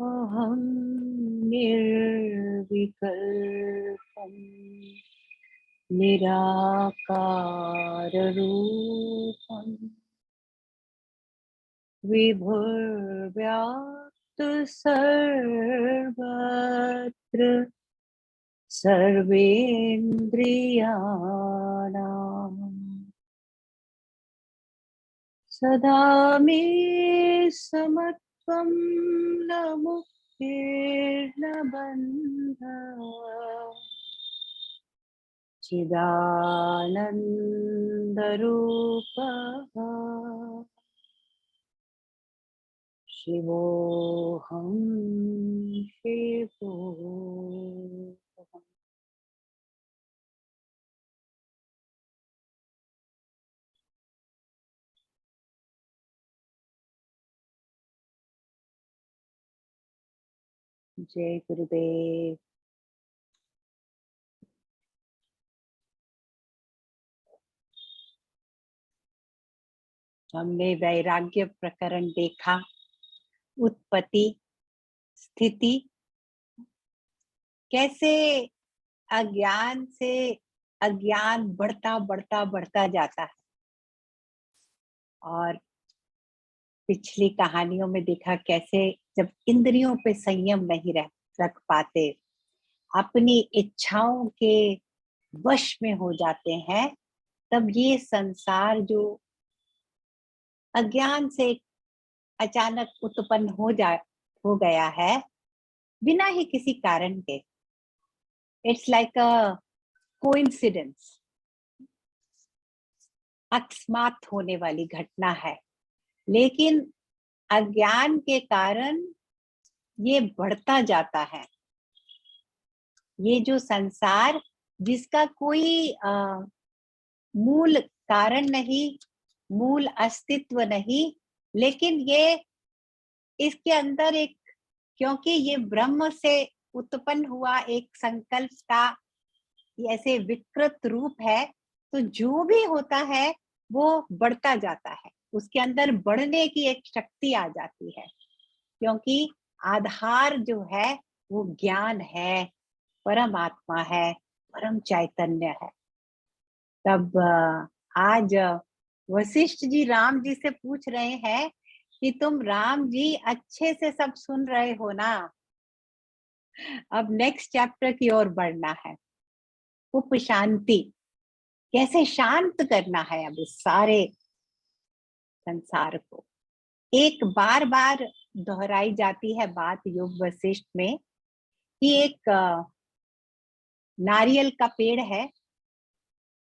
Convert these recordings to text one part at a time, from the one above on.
अहं निर्विकल्पं निराकाररूपं विभुर्व्याप्त सर्वत्र सर्वेन्द्रियाणां सदा मे समत्वं न मुक्तिर्न बन्धः चिदानन्दरूपः शिवोऽहं शिवोऽहम्। जय गुरुदेव। हमने वैराग्य प्रकरण देखा, उत्पत्ति, स्थिति कैसे अज्ञान से अज्ञान बढ़ता बढ़ता बढ़ता जाता है। और पिछली कहानियों में देखा कैसे जब इंद्रियों पे संयम नहीं रख पाते, अपनी इच्छाओं के वश में हो जाते हैं, तब ये संसार जो अज्ञान से अचानक उत्पन्न हो गया है, बिना ही किसी कारण के। इट्स लाइक अ कोइंसिडेंस, अकस्मात होने वाली घटना है। लेकिन अज्ञान के कारण ये बढ़ता जाता है। ये जो संसार जिसका कोई मूल कारण नहीं, मूल अस्तित्व नहीं, लेकिन ये इसके अंदर एक, क्योंकि ये ब्रह्म से उत्पन्न हुआ एक संकल्प का ऐसे विकृत रूप है, तो जो भी होता है वो बढ़ता जाता है। उसके अंदर बढ़ने की एक शक्ति आ जाती है, क्योंकि आधार जो है वो ज्ञान है, परमात्मा है, परम चैतन्य है। तब आज वशिष्ठ जी राम जी से पूछ रहे हैं कि तुम राम जी अच्छे से सब सुन रहे हो ना? अब नेक्स्ट चैप्टर की ओर बढ़ना है। उप शांति, कैसे शांत करना है अब इस सारे संसार को। एक बार बार दोहराई जाती है बात योग वशिष्ठ में कि एक नारियल का पेड़ है,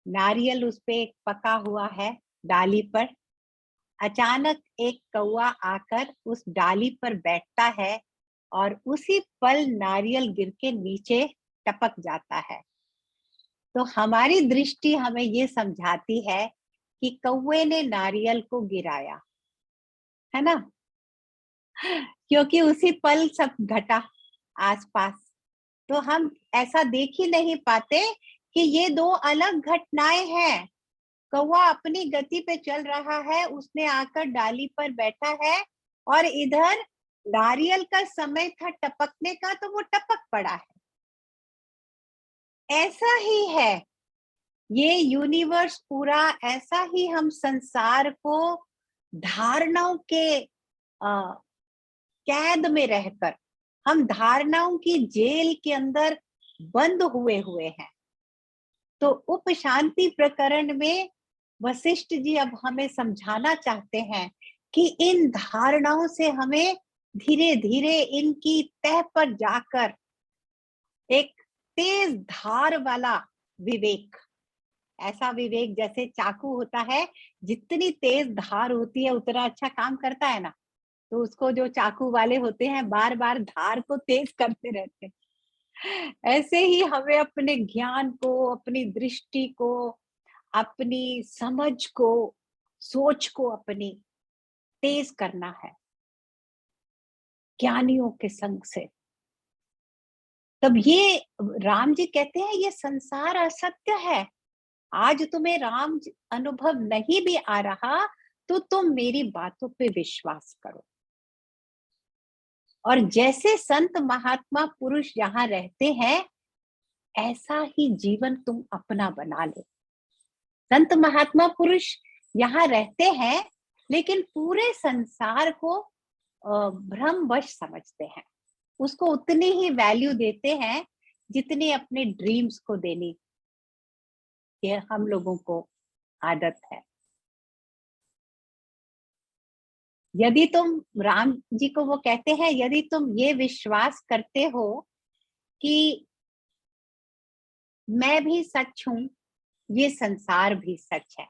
नारियल उस पे एक पका हुआ है डाली पर। अचानक एक कौवा आकर उस डाली पर बैठता है और उसी पल नारियल गिर के नीचे टपक जाता है। तो हमारी दृष्टि हमें ये समझाती है कि कौवे ने नारियल को गिराया, है ना? क्योंकि उसी पल सब घटा आसपास। तो हम ऐसा देख ही नहीं पाते कि ये दो अलग घटनाएं हैं। कौवा अपनी गति पे चल रहा है, उसने आकर डाली पर बैठा है, और इधर नारियल का समय था टपकने का, तो वो टपक पड़ा है। ऐसा ही है ये यूनिवर्स पूरा, ऐसा ही हम संसार को धारणाओं के कैद में रहकर, हम धारणाओं की जेल के अंदर बंद हुए हुए हैं। तो उप शांति प्रकरण में वशिष्ठ जी अब हमें समझाना चाहते हैं कि इन धारणाओं से हमें धीरे धीरे इनकी तह पर जाकर एक तेज धार वाला विवेक, ऐसा विवेक जैसे चाकू होता है, जितनी तेज धार होती है उतना अच्छा काम करता है ना। तो उसको जो चाकू वाले होते हैं बार बार धार को तेज करते रहते हैं। ऐसे ही हमें अपने ज्ञान को, अपनी दृष्टि को, अपनी समझ को, सोच को अपनी तेज करना है ज्ञानियों के संग से। तब ये राम जी कहते हैं ये संसार असत्य है। आज तुम्हें अनुभव नहीं भी आ रहा तो तुम मेरी बातों पे विश्वास करो। और जैसे संत महात्मा पुरुष यहाँ रहते हैं, ऐसा ही जीवन तुम अपना बना लो। संत महात्मा पुरुष यहाँ रहते हैं, लेकिन पूरे संसार को भ्रमवश समझते हैं। उसको उतनी ही वैल्यू देते हैं जितनी अपने ड्रीम्स को देनी, ये हम लोगों को आदत है। यदि तुम, राम जी को वो कहते हैं, यदि तुम ये विश्वास करते हो कि मैं भी सच हूं, ये संसार भी सच है,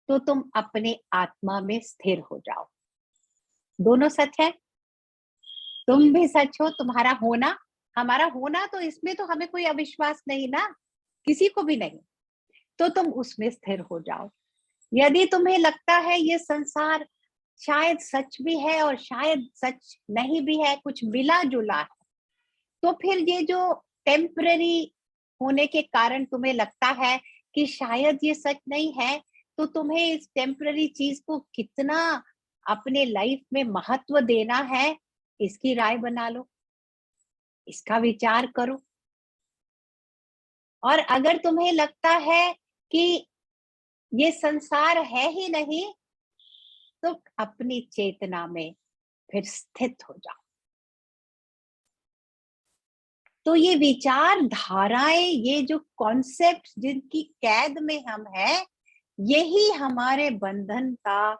तो तुम अपने आत्मा में स्थिर हो जाओ। दोनों सच है, तुम भी सच हो, तुम्हारा होना, हमारा होना, तो इसमें तो हमें कोई अविश्वास नहीं ना, किसी को भी नहीं। तो तुम उसमें स्थिर हो जाओ। यदि तुम्हें लगता है ये संसार शायद सच भी है और शायद सच नहीं भी है, कुछ मिला जुला है, तो फिर ये जो टेम्पररी होने के कारण तुम्हें लगता है कि शायद ये सच नहीं है, तो तुम्हें इस टेम्पररी चीज को कितना अपने लाइफ में महत्व देना है, इसकी राय बना लो। इसका विचार करो। और अगर तुम्हें लगता है कि ये संसार है ही नहीं, तो अपनी चेतना में फिर स्थित हो जाओ। तो ये विचार धाराएं, ये जो कॉन्सेप्ट जिनकी कैद में हम हैं, यही हमारे बंधन का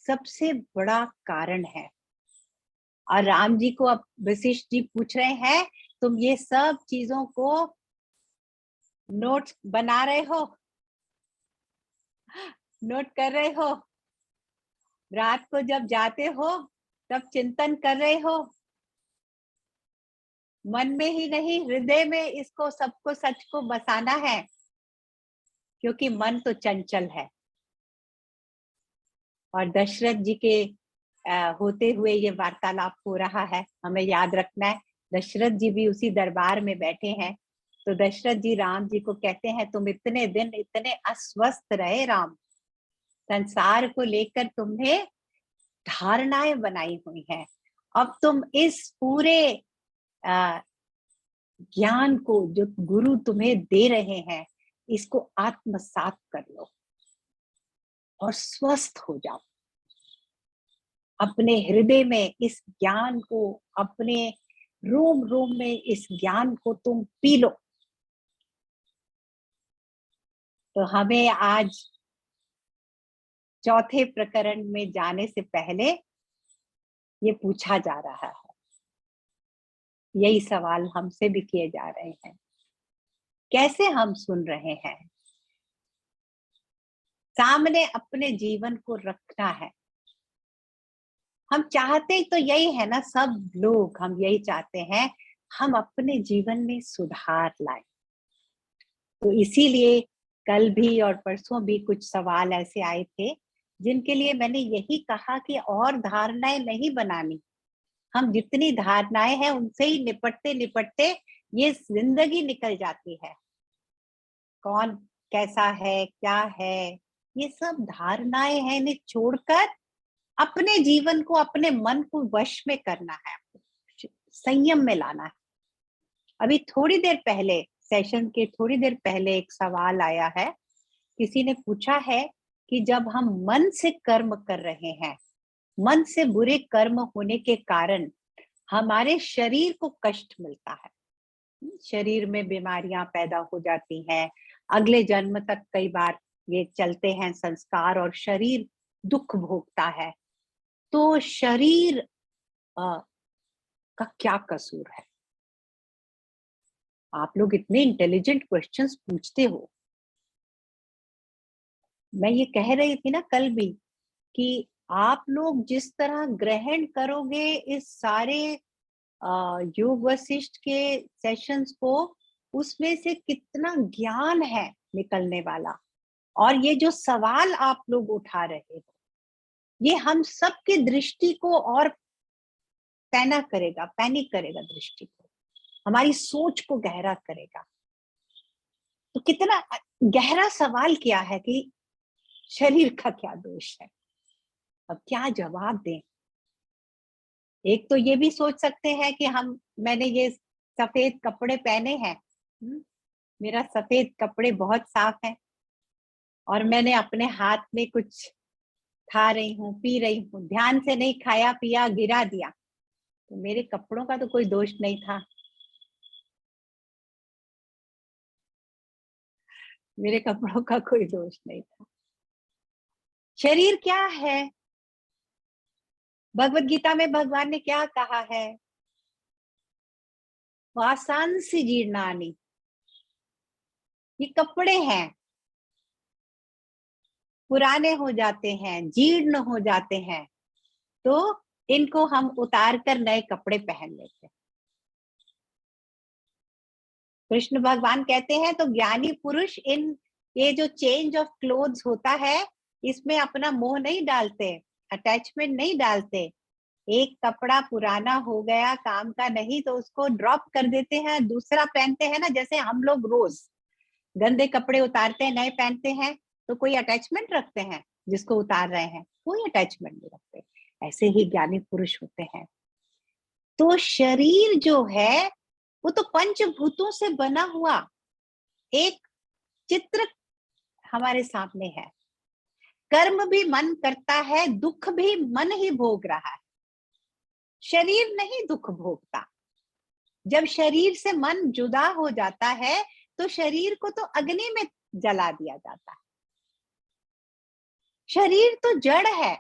सबसे बड़ा कारण है। और राम जी को अब वशिष्ठ जी पूछ रहे हैं, तुम ये सब चीजों को नोट बना रहे हो, नोट कर रहे हो, रात को जब जाते हो तब चिंतन कर रहे हो, मन में ही नहीं हृदय में इसको सबको सच को बसाना है, क्योंकि मन तो चंचल है। और दशरथ जी के होते हुए ये वार्तालाप हो रहा है, हमें याद रखना है दशरथ जी भी उसी दरबार में बैठे हैं। तो दशरथ जी राम जी को कहते हैं, तुम इतने दिन इतने अस्वस्थ रहे राम, संसार को लेकर तुमने धारणाएं बनाई हुई हैं, अब तुम इस पूरे ज्ञान को जो गुरु तुम्हें दे रहे हैं, इसको आत्मसात कर लो और स्वस्थ हो जाओ। अपने हृदय में इस ज्ञान को, अपने रोम रोम में इस ज्ञान को तुम पी लो। तो हमें आज चौथे प्रकरण में जाने से पहले ये पूछा जा रहा है, यही सवाल हमसे भी किए जा रहे हैं, कैसे हम सुन रहे हैं। सामने अपने जीवन को रखना है। हम चाहते तो यही है ना, सब लोग हम यही चाहते हैं, हम अपने जीवन में सुधार लाएं। तो इसीलिए कल भी और परसों भी कुछ सवाल ऐसे आए थे जिनके लिए मैंने यही कहा कि और धारणाएं नहीं बनानी। हम जितनी धारणाएं हैं उनसे ही निपटते निपटते ये जिंदगी निकल जाती है। कौन कैसा है, क्या है, ये सब धारणाएं हैं, इन्हें छोड़कर अपने जीवन को, अपने मन को वश में करना है, संयम में लाना है। अभी थोड़ी देर पहले, सेशन के थोड़ी देर पहले एक सवाल आया है, किसी ने पूछा है कि जब हम मन से कर्म कर रहे हैं, मन से बुरे कर्म होने के कारण हमारे शरीर को कष्ट मिलता है, शरीर में बीमारियां पैदा हो जाती हैं, अगले जन्म तक कई बार ये चलते हैं संस्कार और शरीर दुख भोगता है। तो शरीर का क्या कसूर है? आप लोग इतने इंटेलिजेंट क्वेश्चंस पूछते हो। मैं ये कह रही थी ना कल भी कि आप लोग जिस तरह ग्रहण करोगे इस सारे योग वशिष्ठ के सेशंस को, उसमें से कितना ज्ञान है निकलने वाला। और ये जो सवाल आप लोग उठा रहे हो, ये हम सबकी दृष्टि को और पैनिक करेगा दृष्टि को, हमारी सोच को गहरा करेगा। तो कितना गहरा सवाल किया है कि शरीर का क्या दोष है, अब क्या जवाब दें। एक तो ये भी सोच सकते हैं कि मैंने ये सफेद कपड़े पहने हैं, मेरा सफेद कपड़े बहुत साफ है, और मैंने अपने हाथ में कुछ खा रही हूँ, पी रही हूँ, ध्यान से नहीं खाया पिया, गिरा दिया, तो मेरे कपड़ों का तो कोई दोष नहीं था, मेरे कपड़ों का कोई दोष नहीं था। शरीर क्या है? भगवत गीता में भगवान ने क्या कहा है? वासांसी जीर्णानि, ये कपड़े हैं, पुराने हो जाते हैं, जीर्ण हो जाते हैं, तो इनको हम उतार कर नए कपड़े पहन लेते हैं। कृष्ण भगवान कहते हैं तो ज्ञानी पुरुष ये जो चेंज ऑफ क्लोथ्स होता है, इसमें अपना मोह नहीं डालते, अटैचमेंट नहीं डालते। एक कपड़ा पुराना हो गया, काम का नहीं, तो उसको ड्रॉप कर देते हैं, दूसरा पहनते हैं ना। जैसे हम लोग रोज गंदे कपड़े उतारते हैं, नए पहनते हैं, तो कोई अटैचमेंट रखते हैं? जिसको उतार रहे हैं कोई अटैचमेंट नहीं रखते। ऐसे ही ज्ञानी पुरुष होते हैं। तो शरीर जो है वो तो पंचभूतों से बना हुआ एक चित्र हमारे सामने है। कर्म भी मन करता है, दुख भी मन ही भोग रहा है, शरीर नहीं दुख भोगता। जब शरीर से मन जुदा हो जाता है तो शरीर को तो अग्नि में जला दिया जाता है। शरीर तो जड़ है,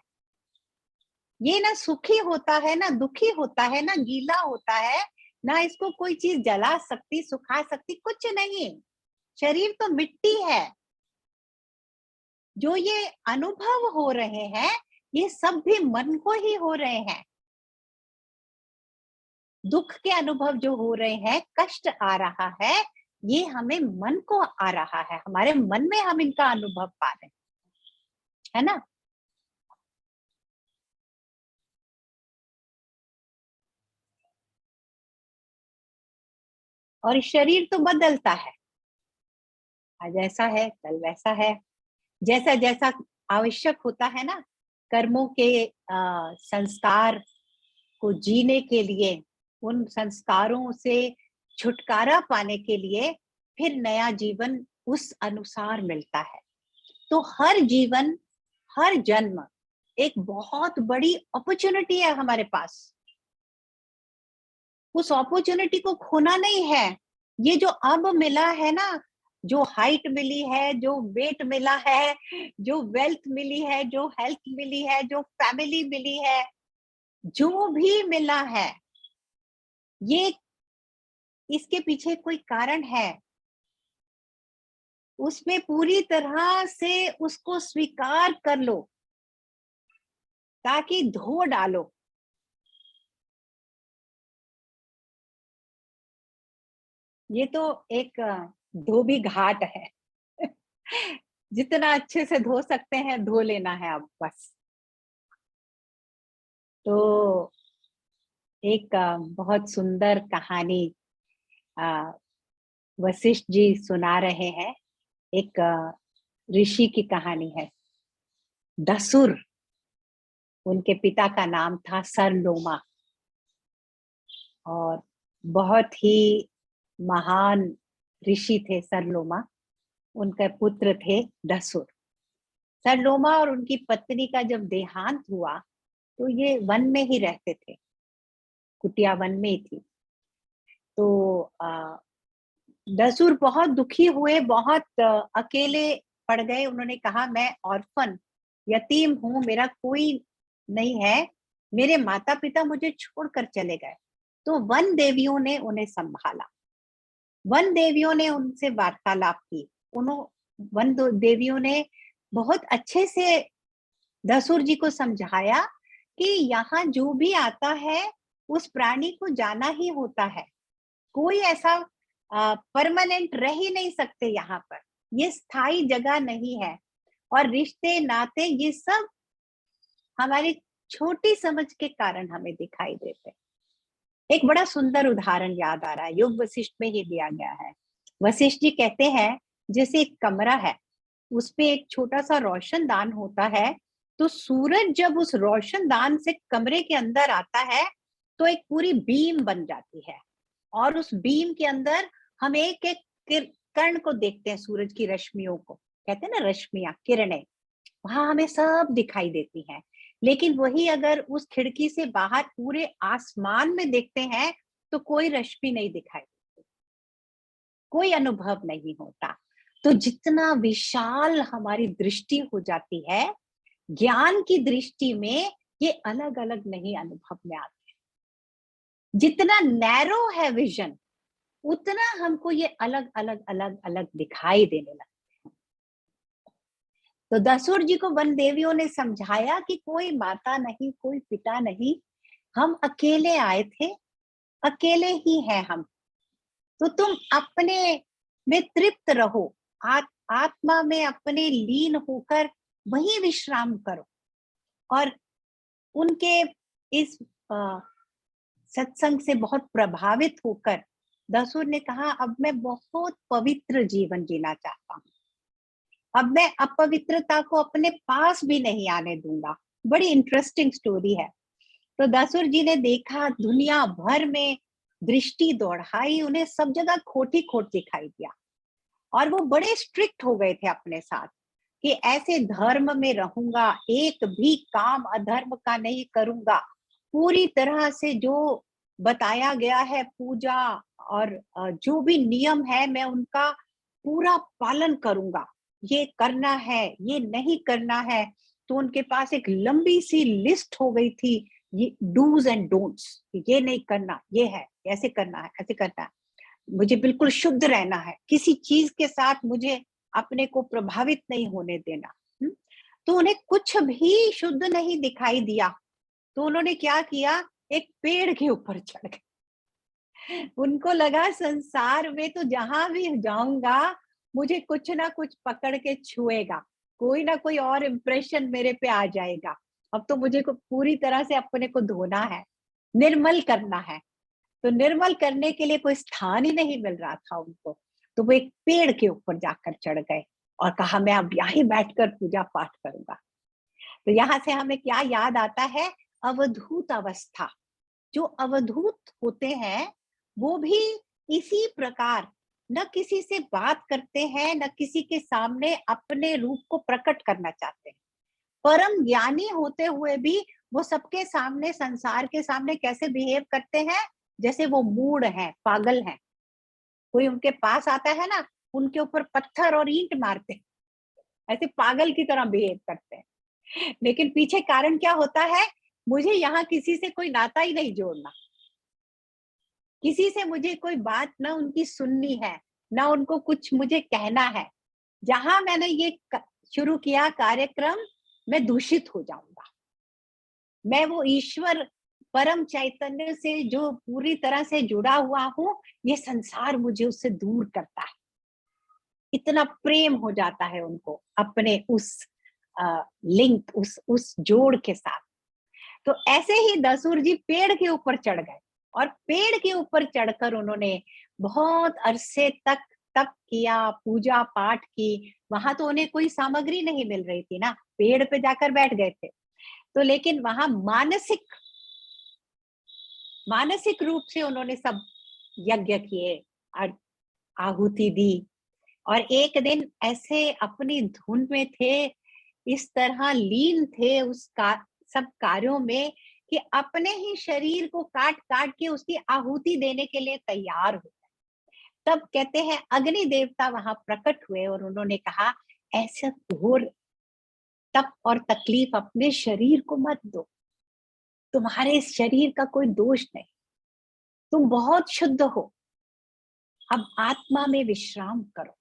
ये ना सुखी होता है ना दुखी होता है ना गीला होता है, ना इसको कोई चीज जला सकती सुखा सकती, कुछ नहीं। शरीर तो मिट्टी है। जो ये अनुभव हो रहे हैं ये सब भी मन को ही हो रहे हैं। दुख के अनुभव जो हो रहे हैं, कष्ट आ रहा है, ये हमें मन को आ रहा है, हमारे मन में हम इनका अनुभव पा रहे हैं, है ना। और शरीर तो बदलता है, आज ऐसा है कल वैसा है, जैसा जैसा आवश्यक होता है ना, कर्मों के संस्कार को जीने के लिए, उन संस्कारों से छुटकारा पाने के लिए फिर नया जीवन उस अनुसार मिलता है। तो हर जीवन, हर जन्म एक बहुत बड़ी अपॉर्चुनिटी है हमारे पास। उस अपॉर्चुनिटी को खोना नहीं है। ये जो अब मिला है ना, जो हाइट मिली है, जो वेट मिला है, जो वेल्थ मिली है, जो हेल्थ मिली है, जो फैमिली मिली है, जो भी मिला है, ये इसके पीछे कोई कारण है। उसमें पूरी तरह से उसको स्वीकार कर लो, ताकि धो डालो। ये तो एक धोबी घाट है। जितना अच्छे से धो सकते हैं धो लेना है अब बस। तो एक बहुत सुंदर कहानी अ, वशिष्ठ जी सुना रहे हैं। एक ऋषि की कहानी है। दसुर उनके पिता का नाम था, सरलोमा, और बहुत ही महान ऋषि थे सरलोमा। उनके पुत्र थे दसुर। सरलोमा और उनकी पत्नी का जब देहांत हुआ तो ये वन में ही रहते थे, कुटिया वन में ही थी। तो दसुर बहुत दुखी हुए, बहुत अकेले पड़ गए। उन्होंने कहा मैं ऑर्फन, यतीम हूं, मेरा कोई नहीं है, मेरे माता पिता मुझे छोड़कर चले गए। तो वन देवियों ने उन्हें संभाला। वन देवियों ने उनसे वार्तालाप की। वन देवियों ने बहुत अच्छे से दसुर जी को समझाया कि यहाँ जो भी आता है उस प्राणी को जाना ही होता है, कोई ऐसा परमानेंट रह ही नहीं सकते यहाँ पर, ये स्थायी जगह नहीं है। और रिश्ते नाते ये सब हमारी छोटी समझ के कारण हमें दिखाई देते। एक बड़ा सुंदर उदाहरण याद आ रहा है, योग वशिष्ठ में ही दिया गया है। वशिष्ठ जी कहते हैं जैसे एक कमरा है, उसपे एक छोटा सा रोशनदान होता है, तो सूरज जब उस रोशनदान से कमरे के अंदर आता है तो एक पूरी बीम बन जाती है, और उस बीम के अंदर हम एक एक कर्ण को देखते हैं, सूरज की रश्मियों को कहते हैं ना, रश्मियां, किरणें, वहां हमें सब दिखाई देती हैं। लेकिन वही अगर उस खिड़की से बाहर पूरे आसमान में देखते हैं तो कोई रश्मि नहीं दिखाई देती, कोई अनुभव नहीं होता। तो जितना विशाल हमारी दृष्टि हो जाती है, ज्ञान की दृष्टि में ये अलग अलग नहीं अनुभव में आते। जितना नैरो है विजन, उतना हमको ये अलग अलग अलग अलग दिखाई देने लगता। तो दसुर जी को वन देवियों ने समझाया कि कोई माता नहीं, कोई पिता नहीं, हम अकेले आए थे, अकेले ही हैं हम। तो तुम अपने में तृप्त रहो, आत्मा में अपने लीन होकर वही विश्राम करो। और उनके इस सत्संग से बहुत प्रभावित होकर दसुर ने कहा अब मैं बहुत पवित्र जीवन जीना चाहता हूँ, अब मैं अपवित्रता को अपने पास भी नहीं आने दूंगा। बड़ी इंटरेस्टिंग स्टोरी है। तो दसुर जी ने देखा दुनिया भर में दृष्टि दौड़ाई, उन्हें सब जगह खोट ही खोट दिखाई दिया। और वो बड़े स्ट्रिक्ट हो गए थे अपने साथ कि ऐसे धर्म में रहूंगा, एक भी काम अधर्म का नहीं करूंगा, पूरी तरह से जो बताया गया है पूजा और जो भी नियम है मैं उनका पूरा पालन करूंगा। ये करना है, ये नहीं करना है। तो उनके पास एक लंबी सी लिस्ट हो गई थी, ये डूज एंड डोंट्स, ये नहीं करना, ये है, ऐसे करना है, ऐसे करना है। मुझे बिल्कुल शुद्ध रहना है, किसी चीज के साथ मुझे अपने को प्रभावित नहीं होने देना। तो उन्हें कुछ भी शुद्ध नहीं दिखाई दिया। तो उन्होंने क्या किया, एक पेड़ के ऊपर चढ़ गए। उनको लगा संसार में तो जहां भी जाऊंगा मुझे कुछ ना कुछ पकड़ के छुएगा, कोई ना कोई और इम्प्रेशन मेरे पे आ जाएगा। अब तो मुझे को पूरी तरह से अपने को धोना है, निर्मल करना है। तो निर्मल करने के लिए कोई स्थान ही नहीं मिल रहा था उनको। तो वो एक पेड़ के ऊपर जाकर चढ़ गए और कहा मैं अब यहीं बैठकर पूजा पाठ करूंगा। तो यहाँ से हमें क्या याद आता है, अवधूत अवस्था। जो अवधूत होते हैं वो भी इसी प्रकार न किसी से बात करते हैं, न किसी के सामने अपने रूप को प्रकट करना चाहते हैं। परम ज्ञानी होते हुए भी वो सबके सामने, संसार के सामने कैसे बिहेव करते हैं, जैसे वो मूढ़ हैं, पागल हैं। कोई उनके पास आता है ना, उनके ऊपर पत्थर और ईंट मारते हैं, ऐसे पागल की तरह बिहेव करते हैं। लेकिन पीछे कारण क्या होता है, मुझे यहाँ किसी से कोई नाता ही नहीं जोड़ना, किसी से मुझे कोई बात ना उनकी सुननी है, ना उनको कुछ मुझे कहना है। जहां मैंने ये शुरू किया कार्यक्रम, मैं दूषित हो जाऊंगा। मैं वो ईश्वर परम चैतन्य से जो पूरी तरह से जुड़ा हुआ हूँ, ये संसार मुझे उससे दूर करता है। इतना प्रेम हो जाता है उनको अपने उस लिंक, उस जोड़ के साथ। तो ऐसे ही दसूर जी पेड़ के ऊपर चढ़ गए और पेड़ के ऊपर चढ़कर उन्होंने बहुत अरसे तक तप किया, पूजा पाठ की। वहां तो उन्हें कोई सामग्री नहीं मिल रही थी ना, पेड़ पे जाकर बैठ गए थे। तो लेकिन वहां मानसिक रूप से उन्होंने सब यज्ञ किए और आहुति दी। और एक दिन ऐसे अपनी धुन में थे, इस तरह लीन थे उसका सब कार्यों में कि अपने ही शरीर को काट काट के उसकी आहुति देने के लिए तैयार हो। तब कहते हैं अग्नि देवता वहां प्रकट हुए और उन्होंने कहा ऐसा घोर तप और तकलीफ अपने शरीर को मत दो, तुम्हारे इस शरीर का कोई दोष नहीं, तुम बहुत शुद्ध हो, अब आत्मा में विश्राम करो।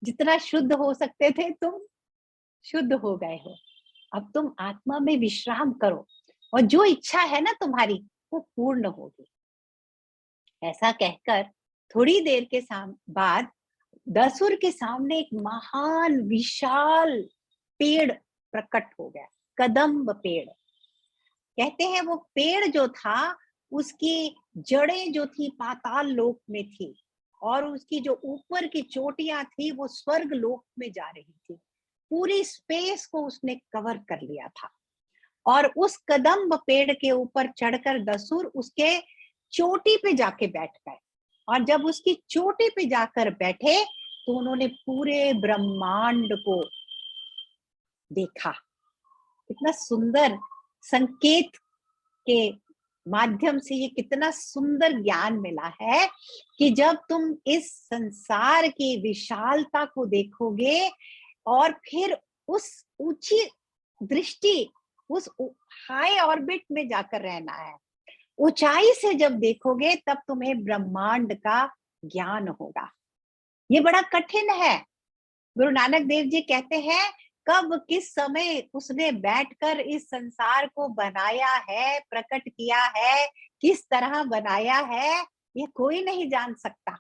जितना शुद्ध हो सकते थे तुम शुद्ध हो गए हो, अब तुम आत्मा में विश्राम करो और जो इच्छा है ना तुम्हारी वो पूर्ण होगी। ऐसा कहकर थोड़ी देर के बाद दसुर के सामने एक महान विशाल पेड़ प्रकट हो गया, कदम्ब पेड़। कहते हैं वो पेड़ जो था उसकी जड़ें जो थी पाताल लोक में थी और उसकी जो ऊपर की चोटियां थी वो स्वर्ग लोक में जा रही थी। पूरी स्पेस को उसने कवर कर लिया था। और उस कदम्ब पेड़ के ऊपर चढ़कर दसुर उसके चोटी पे जाके बैठ गए। और जब उसकी चोटी पे जाकर बैठे तो उन्होंने पूरे ब्रह्मांड को देखा। कितना सुंदर संकेत के माध्यम से ये कितना सुंदर ज्ञान मिला है कि जब तुम इस संसार की विशालता को देखोगे और फिर उस ऊंची दृष्टि, उस हाई ऑर्बिट में जाकर रहना है, ऊंचाई से जब देखोगे तब तुम्हें ब्रह्मांड का ज्ञान होगा। ये बड़ा कठिन है। गुरु नानक देव जी कहते हैं कब किस समय उसने बैठकर इस संसार को बनाया है, प्रकट किया है, किस तरह बनाया है, ये कोई नहीं जान सकता।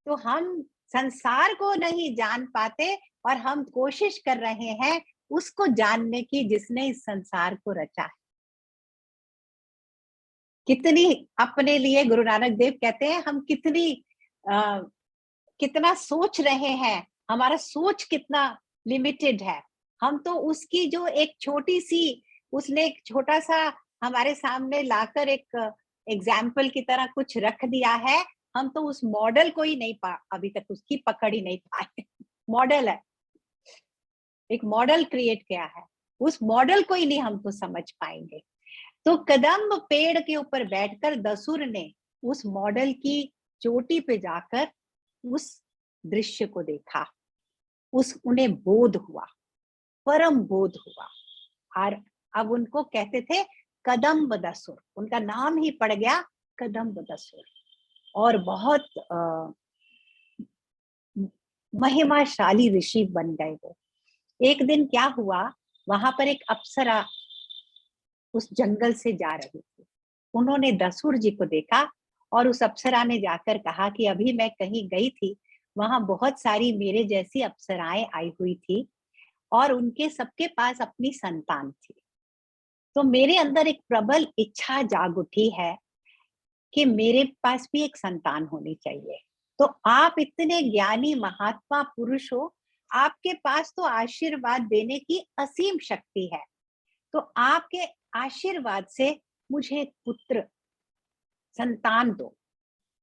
तो हम संसार को नहीं जान पाते और हम कोशिश कर रहे हैं उसको जानने की जिसने इस संसार को रचा है। कितनी अपने लिए गुरु नानक देव कहते हैं हम कितना सोच रहे हैं, हमारा सोच कितना लिमिटेड है। हम तो उसकी जो एक छोटी सी, उसने एक छोटा सा हमारे सामने लाकर एग्जाम्पल की तरह कुछ रख दिया है, हम तो उस मॉडल को ही नहीं अभी तक उसकी पकड़ ही नहीं पाए। मॉडल है, एक मॉडल क्रिएट किया है, उस मॉडल को ही नहीं हम तो समझ पाएंगे। तो कदम्ब पेड़ के ऊपर बैठकर दसुर ने उस मॉडल की चोटी पे जाकर उस दृश्य को देखा, उन्हें बोध हुआ, परम बोध हुआ। और अब उनको कहते थे कदम्ब दसुर, उनका नाम ही पड़ गया कदम्ब दसुर। और बहुत महिमाशाली ऋषि बन गए वो। एक दिन क्या हुआ, वहां पर एक अप्सरा उस जंगल से जा रही थी। उन्होंने दसुर जी को देखा और उस अप्सरा ने जाकर कहा कि अभी मैं कहीं गई थी, वहां बहुत सारी मेरे जैसी अप्सराएं आई हुई थी और उनके सबके पास अपनी संतान थी। तो मेरे अंदर एक प्रबल इच्छा जाग उठी है कि मेरे पास भी एक संतान होनी चाहिए। तो आप इतने ज्ञानी महात्मा पुरुष हो, आपके पास तो आशीर्वाद देने की असीम शक्ति है, तो आपके आशीर्वाद से मुझे एक पुत्र संतान दो।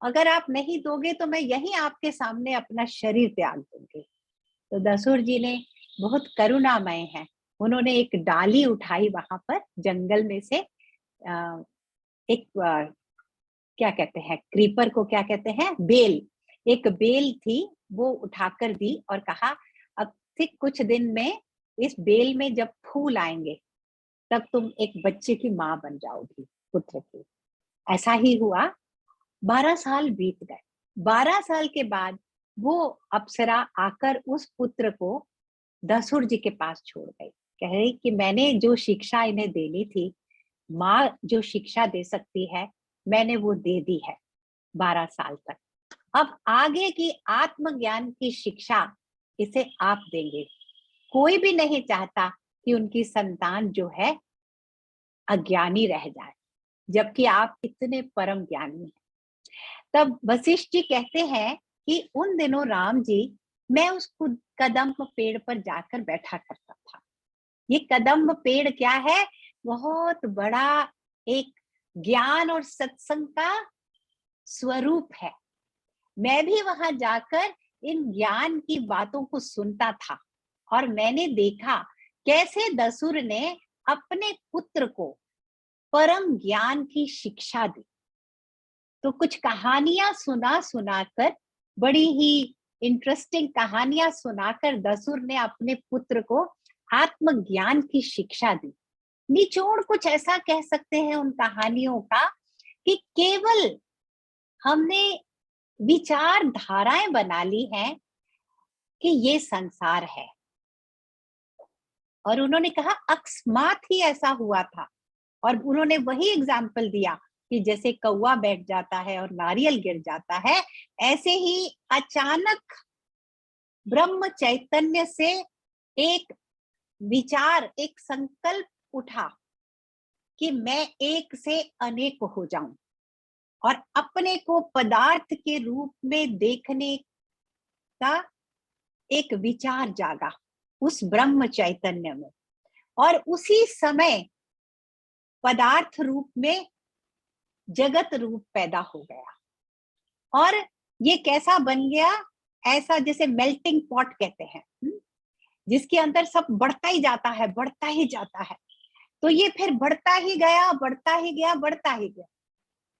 अगर आप नहीं दोगे तो मैं यही आपके सामने अपना शरीर त्याग दूंगी। तो दसुर जी ने, बहुत करुणामय है, उन्होंने एक डाली उठाई वहां पर जंगल में से, एक क्या कहते हैं क्रीपर को, क्या कहते हैं, बेल, एक बेल थी, वो उठाकर दी और कहा अब से कुछ दिन में इस बेल में जब फूल आएंगे तब तुम एक बच्चे की माँ बन जाओगी, पुत्र की। ऐसा ही हुआ। 12 साल बीत गए। 12 साल के बाद वो अप्सरा आकर उस पुत्र को दसुर जी के पास छोड़ गई। कह रही कि मैंने जो शिक्षा इन्हें देनी थी, माँ जो शिक्षा दे सकती है, मैंने वो दे दी है 12 साल तक। अब आगे की आत्मज्ञान की शिक्षा इसे आप देंगे। कोई भी नहीं चाहता कि उनकी संतान जो है अज्ञानी रह जाए, जबकि आप इतने परम ज्ञानी हैं। तब वशिष्ठ जी कहते हैं कि उन दिनों राम जी, मैं उस कदम्ब पेड़ पर जाकर बैठा करता था। ये कदम्ब पेड़ क्या है, बहुत बड़ा एक ज्ञान और सत्संग का स्वरूप है। मैं भी वहां जाकर इन ज्ञान की बातों को सुनता था और मैंने देखा कैसे दसुर ने अपने पुत्र को परम ज्ञान की शिक्षा दी। तो कुछ कहानियां सुनाकर, बड़ी ही इंटरेस्टिंग कहानियां सुनाकर दसुर ने अपने पुत्र को आत्मज्ञान की शिक्षा दी। निचोड़ कुछ ऐसा कह सकते हैं उन कहानियों का कि केवल हमने विचारधाराएं बना ली हैं कि ये संसार है, और उन्होंने कहा अकस्मात ही ऐसा हुआ था। और उन्होंने वही एग्जाम्पल दिया कि जैसे कौवा बैठ जाता है और नारियल गिर जाता है, ऐसे ही अचानक ब्रह्म चैतन्य से एक विचार, एक संकल्प उठा कि मैं एक से अनेक हो जाऊं और अपने को पदार्थ के रूप में देखने का एक विचार जागा उस ब्रह्म चैतन्य में। और उसी समय पदार्थ रूप में जगत रूप पैदा हो गया। और ये कैसा बन गया, ऐसा जैसे मेल्टिंग पॉट कहते हैं, जिसके अंदर सब बढ़ता ही जाता है, बढ़ता ही जाता है। तो ये फिर बढ़ता ही गया, बढ़ता ही गया, बढ़ता ही गया।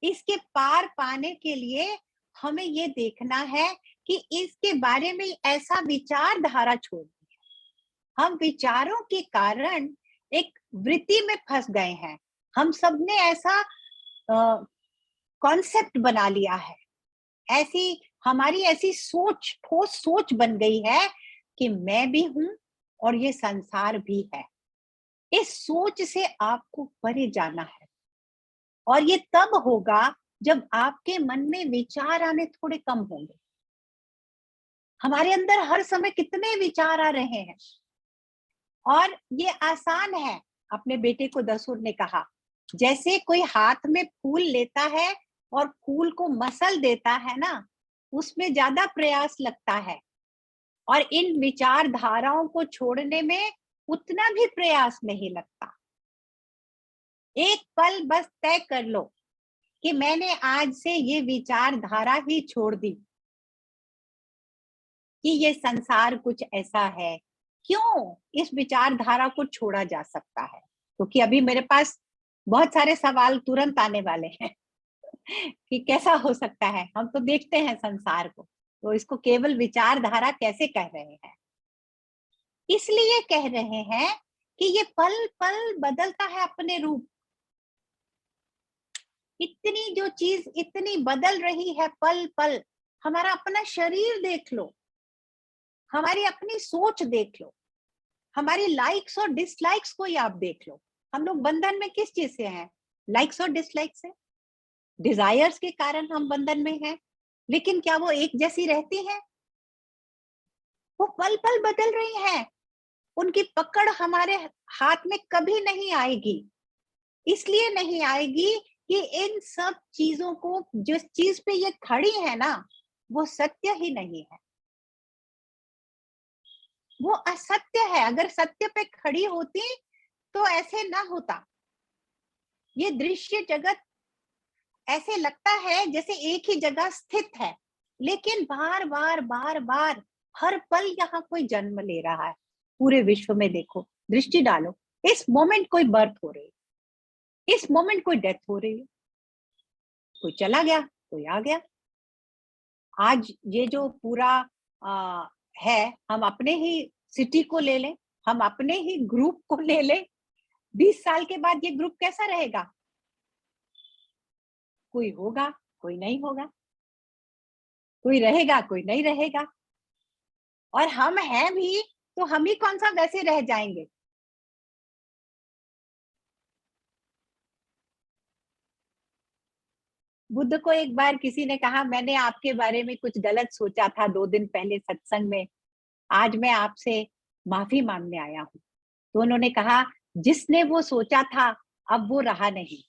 इसके पार पाने के लिए हमें ये देखना है कि इसके बारे में ऐसा विचारधारा छोड़नी है। हम विचारों के कारण एक वृत्ति में फंस गए हैं। हम सबने ऐसा कॉन्सेप्ट बना लिया है, ऐसी हमारी ऐसी सोच, ठोस सोच बन गई है कि मैं भी हूं और ये संसार भी है। इस सोच से आपको परे जाना है, और ये तब होगा जब आपके मन में विचार आने थोड़े कम होंगे। हमारे अंदर हर समय कितने विचार आ रहे हैं, और ये आसान है। अपने बेटे को दसुर ने कहा, जैसे कोई हाथ में फूल लेता है और फूल को मसल देता है ना, उसमें ज्यादा प्रयास लगता है, और इन विचारधाराओं को छोड़ने में उतना भी प्रयास नहीं लगता। एक पल बस तय कर लो कि मैंने आज से ये विचारधारा ही छोड़ दी कि ये संसार कुछ ऐसा है। क्यों इस विचारधारा को छोड़ा जा सकता है? क्योंकि अभी मेरे पास बहुत सारे सवाल तुरंत आने वाले हैं कि कैसा हो सकता है, हम तो देखते हैं संसार को, तो इसको केवल विचारधारा कैसे कह रहे हैं? इसलिए कह रहे हैं कि ये पल पल बदलता है अपने रूप। इतनी जो चीज इतनी बदल रही है पल पल, हमारा अपना शरीर देख लो, हमारी अपनी सोच देख लो, हमारी लाइक्स और डिसलाइक्स को ही आप देख लो। हम लोग बंधन में किस चीज से हैं? लाइक्स और डिसलाइक्स से, डिजायर्स के कारण हम बंधन में हैं। लेकिन क्या वो एक जैसी रहती है? वो पल पल बदल रही हैं। उनकी पकड़ हमारे हाथ में कभी नहीं आएगी। इसलिए नहीं आएगी कि इन सब चीजों को, जिस चीज पे ये खड़ी है ना, वो सत्य ही नहीं है, वो असत्य है। अगर सत्य पे खड़ी होती तो ऐसे ना होता। ये दृश्य जगत ऐसे लगता है जैसे एक ही जगह स्थित है, लेकिन बार बार बार बार हर पल यहाँ कोई जन्म ले रहा है। पूरे विश्व में देखो, दृष्टि डालो, इस मोमेंट कोई बर्थ हो रही है, इस मोमेंट कोई डेथ हो रही है, कोई चला गया, कोई आ गया। आज ये जो पूरा है, हम अपने ही सिटी को ले लें, हम अपने ही ग्रुप को ले लें, 20 साल के बाद ये ग्रुप कैसा रहेगा? कोई होगा, कोई नहीं होगा, कोई रहेगा, कोई नहीं रहेगा। और हम हैं भी तो हम ही कौन सा वैसे रह जाएंगे? बुद्ध को एक बार किसी ने कहा, मैंने आपके बारे में कुछ गलत सोचा था 2 दिन पहले सत्संग में, आज मैं आपसे माफी मांगने आया हूँ। तो उन्होंने कहा, जिसने वो सोचा था अब वो रहा नहीं,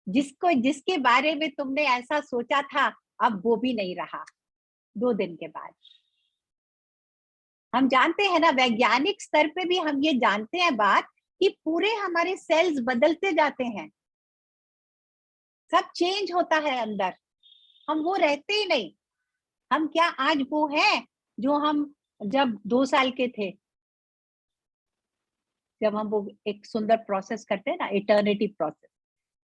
जिसको जिसके बारे में तुमने ऐसा सोचा था अब वो भी नहीं रहा। 2 दिन के बाद हम जानते हैं ना, वैज्ञानिक स्तर पे भी हम ये जानते हैं बात, कि पूरे हमारे सेल्स बदलते जाते हैं, सब चेंज होता है अंदर, हम वो रहते ही नहीं। हम क्या आज वो हैं जो हम जब 2 साल के थे, जब हम वो एक सुंदर प्रोसेस करते हैं ना, इटर्निटी प्रोसेस,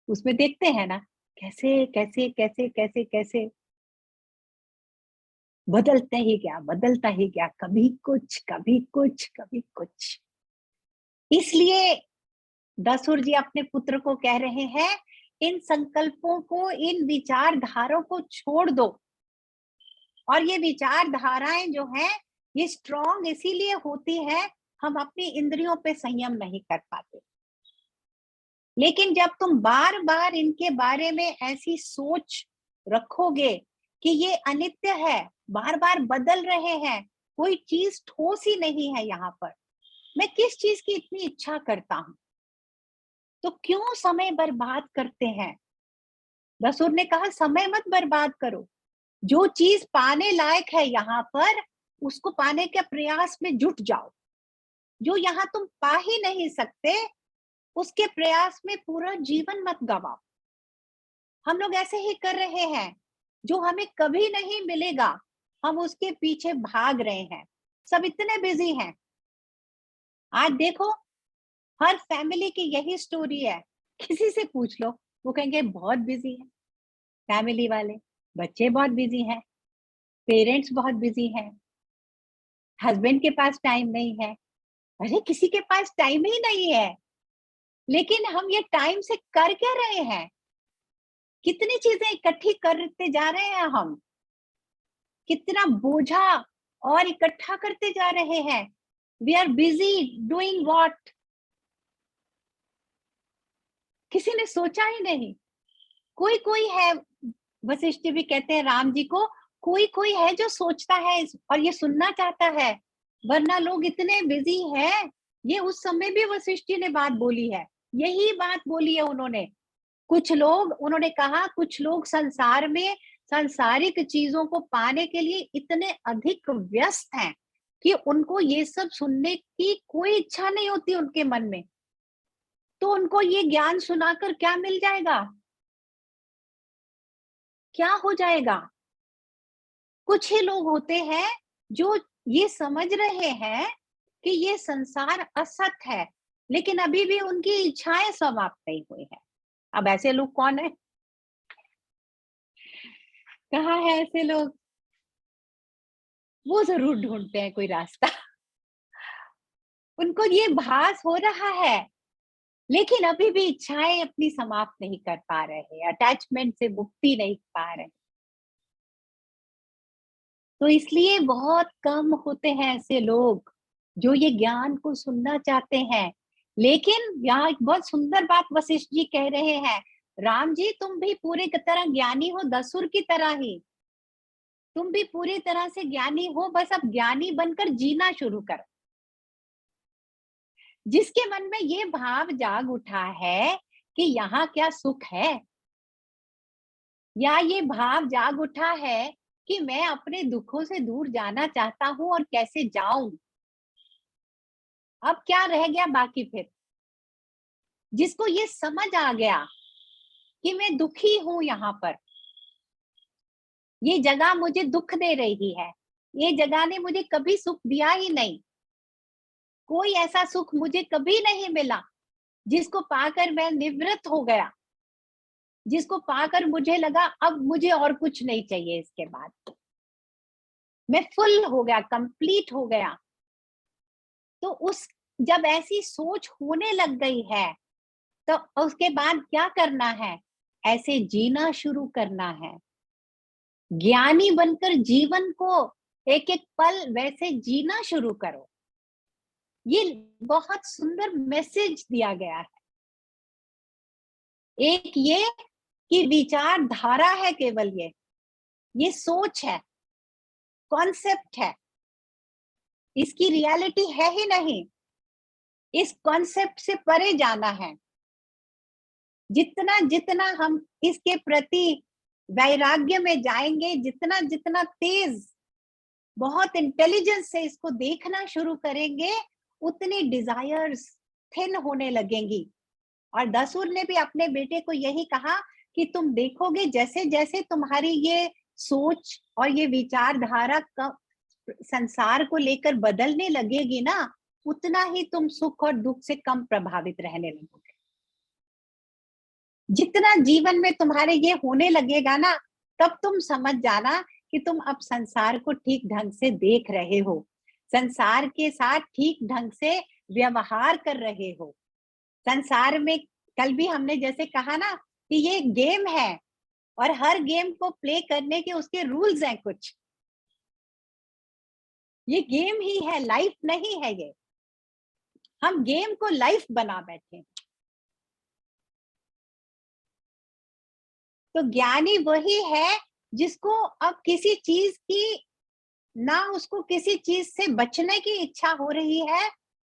उसमें देखते हैं ना कैसे कैसे कैसे कैसे कैसे बदलते ही गया, बदलता ही गया, कभी कुछ कभी कुछ कभी कुछ। इसलिए दसुर जी अपने पुत्र को कह रहे हैं, इन संकल्पों को, इन विचारधारों को छोड़ दो। और ये विचारधाराएं जो हैं, ये स्ट्रॉन्ग इसीलिए होती है, हम अपनी इंद्रियों पे संयम नहीं कर पाते। लेकिन जब तुम बार बार इनके बारे में ऐसी सोच रखोगे कि ये अनित्य है, बार बार बदल रहे हैं, कोई चीज ठोस ही नहीं है यहाँ पर, मैं किस चीज की इतनी इच्छा करता हूं, तो क्यों समय बर्बाद करते हैं? रसूल ने कहा, समय मत बर्बाद करो, जो चीज पाने लायक है यहाँ पर, उसको पाने के प्रयास में जुट जाओ। जो यहाँ तुम पा ही नहीं सकते, उसके प्रयास में पूरा जीवन मत गवाओ। हम लोग ऐसे ही कर रहे हैं, जो हमें कभी नहीं मिलेगा, हम उसके पीछे भाग रहे हैं। सब इतने बिजी हैं। आज देखो, हर फैमिली की यही स्टोरी है, किसी से पूछ लो, वो कहेंगे बहुत बिजी है। फैमिली वाले, बच्चे बहुत बिजी हैं, पेरेंट्स बहुत बिजी हैं, हस्बैंड के पास टाइम नहीं है। अरे किसी के पास टाइम ही नहीं है, लेकिन हम ये टाइम से कर क्या रहे हैं? कितनी चीजें इकट्ठी करते जा रहे हैं हम, कितना बोझा और इकट्ठा करते जा रहे हैं। We are busy doing what? किसी ने सोचा ही नहीं। कोई कोई है, वशिष्ठ भी कहते हैं राम जी को, कोई कोई है जो सोचता है और ये सुनना चाहता है, वरना लोग इतने बिजी हैं। ये उस समय भी वशिष्ठ जी ने बात बोली है, यही बात बोली है उन्होंने। कुछ लोग, उन्होंने कहा, कुछ लोग संसार में सांसारिक चीजों को पाने के लिए इतने अधिक व्यस्त हैं कि उनको ये सब सुनने की कोई इच्छा नहीं होती उनके मन में। तो उनको ये ज्ञान सुनाकर क्या मिल जाएगा? क्या हो जाएगा? कुछ ही लोग होते हैं जो ये समझ रहे हैं कि ये संसार असत है, लेकिन अभी भी उनकी इच्छाएं समाप्त नहीं हुई है। अब ऐसे लोग कौन है? कहाँ है ऐसे लोग? वो जरूर ढूंढते हैं कोई रास्ता। उनको ये भास हो रहा है, लेकिन अभी भी इच्छाएं अपनी समाप्त नहीं कर पा रहे, अटैचमेंट से मुक्ति नहीं पा रहे। तो इसलिए बहुत कम होते हैं ऐसे लोग जो ये ज्ञान को सुनना चाहते हैं। लेकिन यहाँ एक बहुत सुंदर बात वशिष्ठ जी कह रहे हैं, राम जी तुम भी पूरी तरह ज्ञानी हो, दसुर की तरह ही तुम भी पूरी तरह से ज्ञानी हो, बस अब ज्ञानी बनकर जीना शुरू करो। जिसके मन में ये भाव जाग उठा है कि यहाँ क्या सुख है, या ये भाव जाग उठा है कि मैं अपने दुखों से दूर जाना चाहता हूं और कैसे जाऊं, अब क्या रह गया बाकी फिर? जिसको ये समझ आ गया कि मैं दुखी हूं, यहाँ पर ये जगह मुझे दुख दे रही है, ये जगह ने मुझे कभी सुख दिया ही नहीं, कोई ऐसा सुख मुझे कभी नहीं मिला जिसको पाकर मैं निवृत्त हो गया, जिसको पाकर मुझे लगा अब मुझे और कुछ नहीं चाहिए, इसके बाद मैं फुल हो गया, कंप्लीट हो गया। तो उस जब ऐसी सोच होने लग गई है, तो उसके बाद क्या करना है? ऐसे जीना शुरू करना है, ज्ञानी बनकर जीवन को एक एक पल वैसे जीना शुरू करो। ये बहुत सुंदर मैसेज दिया गया है। एक ये कि विचारधारा है, केवल ये सोच है, कॉन्सेप्ट है, इसकी रियलिटी है ही नहीं। इस कॉन्सेप्ट से परे जाना है। जितना जितना हम इसके प्रति वैराग्य में जाएंगे, जितना जितना तेज, बहुत इंटेलिजेंस से इसको देखना शुरू करेंगे, उतनी डिजायर्स थिन होने लगेंगी। और दसुर ने भी अपने बेटे को यही कहा कि तुम देखोगे जैसे जैसे तुम्हारी ये सोच और ये विचारधारा का संसार को लेकर बदलने लगेगी ना, उतना ही तुम सुख और दुख से कम प्रभावित रहने लगोगे। जितना जीवन में तुम्हारे ये होने लगेगा ना, तब तुम समझ जाना कि तुम अब संसार को ठीक ढंग से देख रहे हो, संसार के साथ ठीक ढंग से व्यवहार कर रहे हो। संसार में कल भी हमने जैसे कहा ना कि ये गेम है, और हर गेम को प्ले करने के उसके रूल्स हैं कुछ। ये गेम ही है, लाइफ नहीं है ये। हम गेम को लाइफ बना बैठे। तो ज्ञानी वही है जिसको अब किसी चीज की, ना उसको किसी चीज से बचने की इच्छा हो रही है,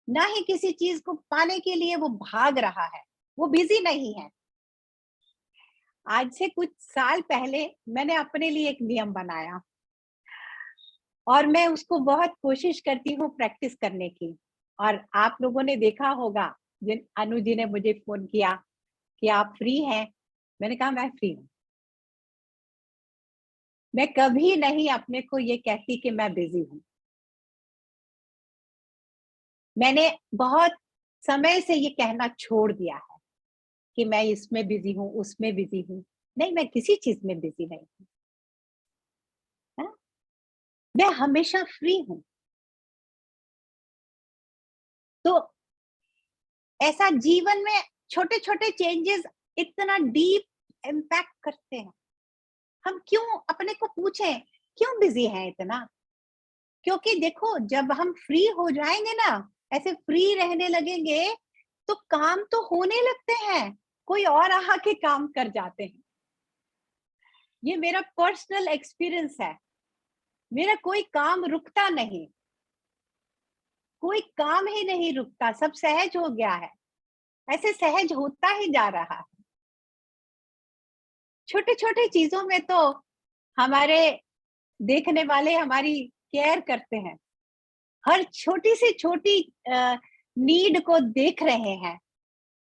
ना ही किसी चीज को पाने के लिए वो भाग रहा है, वो बिजी नहीं है। आज से कुछ साल पहले मैंने अपने लिए एक नियम बनाया, और मैं उसको बहुत कोशिश करती हूँ प्रैक्टिस करने की। और आप लोगों ने देखा होगा, जिन अनु जी ने मुझे फोन किया कि आप फ्री हैं, मैंने कहा मैं फ्री हूँ। मैं कभी नहीं अपने को ये कहती कि मैं बिजी हूँ। मैंने बहुत समय से ये कहना छोड़ दिया है कि मैं इसमें बिजी हूँ, उसमें बिजी हूँ। नहीं, मैं किसी चीज में बिजी नहीं हूँ। मैं हमेशा फ्री हूँ। तो ऐसा जीवन में छोटे छोटे चेंजेस इतना डीप इम्पैक्ट करते हैं। हम क्यों अपने को पूछें क्यों बिजी हैं इतना? क्योंकि देखो, जब हम फ्री हो जाएंगे ना, ऐसे फ्री रहने लगेंगे, तो काम तो होने लगते हैं, कोई और आके काम कर जाते हैं। ये मेरा पर्सनल एक्सपीरियंस है। मेरा कोई काम रुकता नहीं, कोई काम ही नहीं रुकता, सब सहज हो गया है, ऐसे सहज होता ही जा रहा है। छोटे छोटे चीजों में तो हमारे देखने वाले हमारी केयर करते हैं, हर छोटी से छोटी नीड को देख रहे हैं।